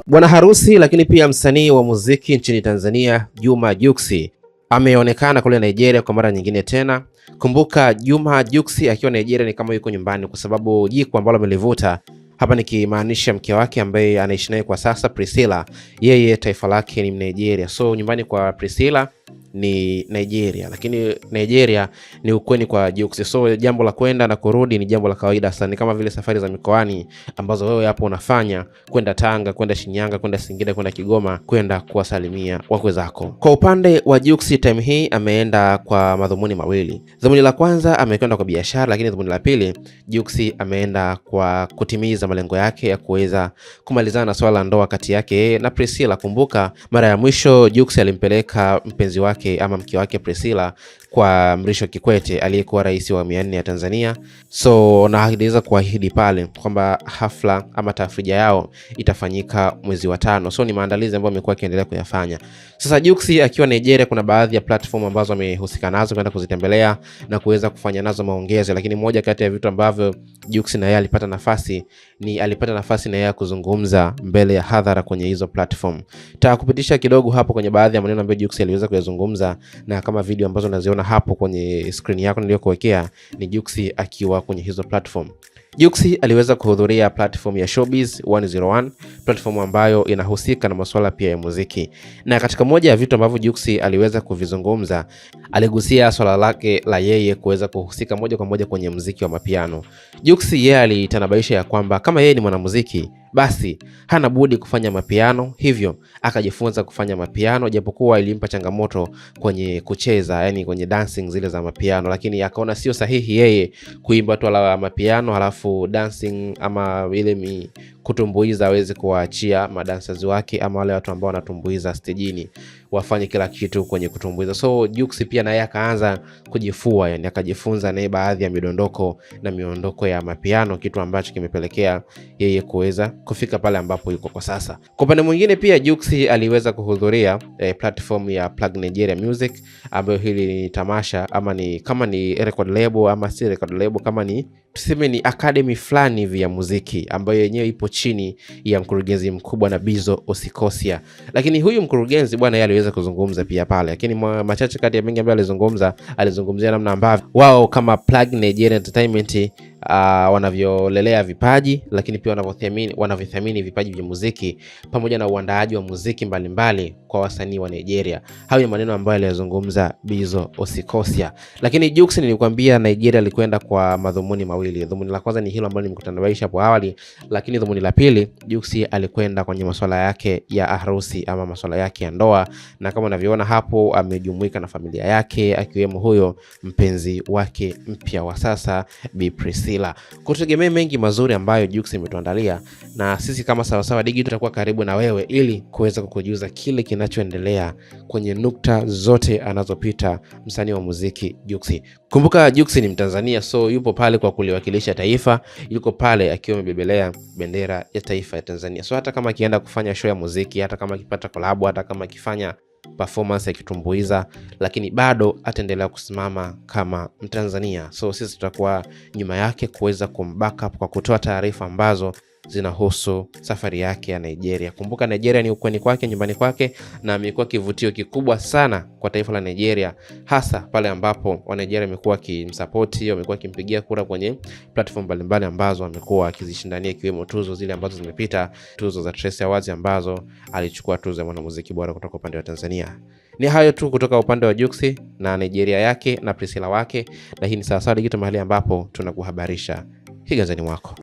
Bwana harusi lakini pia msanii wa muziki nchini Tanzania Juma Jux ameonekana kule Nigeria kwa mara nyingine tena. Kumbuka Juma Jux akiwa Nigeria ni kama yuko nyumbani, kwa sababu jiko ambalo amelivuta hapa nikimaanisha mke wake ambaye anaishi naye kwa sasa Priscilla, yeye taifa lake ni Nigeria. So nyumbani kwa Priscilla ni Nigeria, lakini Nigeria ni ukweni kwa Jux. So jambo la kwenda na kurudi ni jambo la kawaida sana, ni kama vile safari za mikoani ambazo wewe hapo unafanya, kwenda Tanga, kwenda Shinyanga, kwenda Singida, kwenda Kigoma, kwenda kuwasalimia wakwe zako. Kwa upande wa Jux time hii ameenda kwa madhumuni mawili. Dhumuni la kwanza amekwenda kwa biashara, lakini dhumuni la pili Jux ameenda kwa kutimiza malengo yake ya kuweza kumalizana na swala la ndoa kati yake na Priscilla. Kumbuka mara ya mwisho Jux alimpeleka mpenzi wake ama mke wake Priscilla kwa Mrisho Kikwete aliyekuwa rais wa 400 ya Tanzania. So na aliweza kuahidi pale kwamba hafla ama tafrija yao itafanyika mwezi wa 5. So ni maandalizi ambayo amekuwa akiendelea kuyafanya. Sasa Jux akiwa Nigeria, kuna baadhi ya platform ambazo amehusika nazo kwenda kuzitembelea na kuweza kufanya nazo maongezi, lakini moja kati ya vitu ambavyo Jux na yeye alipata nafasi na yeye kuzungumza mbele ya hadhara kwenye hizo platform. Kupitisha kidogo hapo kwenye baadhi ya maneno ambayo Jux aliweza kuyazungumza, na kama video ambazo unaziona hapo kwenye screen yako niliyokuwekea ni Jux akiwa kwenye hizo platform. Jux aliweza kuhudhuria platform ya Showbiz 101, platform ambayo inahusika na masuala pia ya muziki. Na katika moja ya vitu ambavyo Jux aliweza kuvizungumza, aligusia swala lake la yeye kuweza kuhusika moja kwa moja kwenye muziki wa mapiano. Jux yeye alitanabaisha ya kwamba kama yeye ni mwanamuziki, basi hana budi kufanya mapiano, hivyo akajifunza kufanya mapiano, japokuwa ilimpa changamoto kwenye kucheza, yani kwenye dancing zile za mapiano, lakini akaona sio sahihi yeye kuimba tu la mapiano halafu dancing ama ile kutumbuiza aweze kuwaachia madancers wake ama wale watu ambao wanatumbuiza stejini wafanye kila kitu kwenye kutumbuiza. So Jux pia naye akaanza kujifua, yani akajifunza naye baadhi ya midondoko na miondoko ya mapiano, kitu ambacho kimepelekea yeye kuweza kufika pale ambapo yuko kwa sasa. Kwa upande mwingine pia Jux aliweza kuhudhuria platform ya Plug Nigeria Music, ambayo hili ni tamasha ama ni kama ni record label ama si record label, kama ni tuseme ni academy fulani hivi ya muziki ambayo yenyewe ipo chini ya mkurugenzi mkubwa na Bizo Osikosia. Lakini huyu mkurugenzi bwana yeye aliweza kuzungumza pia pale, lakini machache kati ya mengi ambayo alizungumzia namna ambavyo wao kama Plug Nigeria Entertainment wanavyolelea vipaji, lakini pia wanavyothamini vipaji vya muziki pamoja na uandaaji wa muziki mbalimbali kwa wasanii wa Nigeria. Hayo ni maneno ambayo aliyazungumza Bizo Osikosia. Lakini Jux nilikwambia Nigeria alikwenda kwa madhumuni mawili. Dhumuni la kwanza ni hilo ambalo nimekutanabaisha hapo awali, lakini dhumuni la pili Jux alikwenda kwenye masuala yake ya harusi ama masuala yake ya ndoa, na kama unavyoona hapo amejumuika na familia yake akiwemo huyo mpenzi wake mpya wa sasa Bi Priscilla. Kutegemea mengi mazuri ambayo Jux imetuandalia, na sisi kama Sawasawa Digital tutakuwa karibu na wewe ili kuweza kukujuza kile kinachoendelea kwenye nukta zote anazopita msanii wa muziki Jux. Kumbuka Jux ni Mtanzania, so yupo pale kwa kuliwakilisha taifa, yuko pale akiwa amebebelea bendera ya taifa ya Tanzania. So hata kama akienda kufanya show ya muziki, hata kama akipata collab, hata kama akifanya performance ya kitumbuiza, lakini bado ataendelea kusimama kama Mtanzania. So sisi tutakuwa nyuma yake kuweza kumbackup kwa kutoa taarifa ambazo zinahusu safari yake ya Nigeria. Kumbuka Nigeria ni ukweni kwake, nyumbani kwake, na amekuwa kivutio kikubwa sana kwa taifa la Nigeria, hasa pale ambapo wa Nigeria wamekuwa kimsupport, wamekuwa kimpigia kura kwenye platform mbalimbali ambazo amekuwa akizishindania, ikiwemo tuzo zile ambazo zimepita, tuzo za Trace Awards ambazo alichukua tuzo ya mwanamuziki bora kutoka upande wa Tanzania. Ni hayo tu kutoka upande wa Jux na Nigeria yake na Priscilla wake, na hii ni Sawasawa Digital, mahali ambapo tunakuhabarisha kiganjani mwako.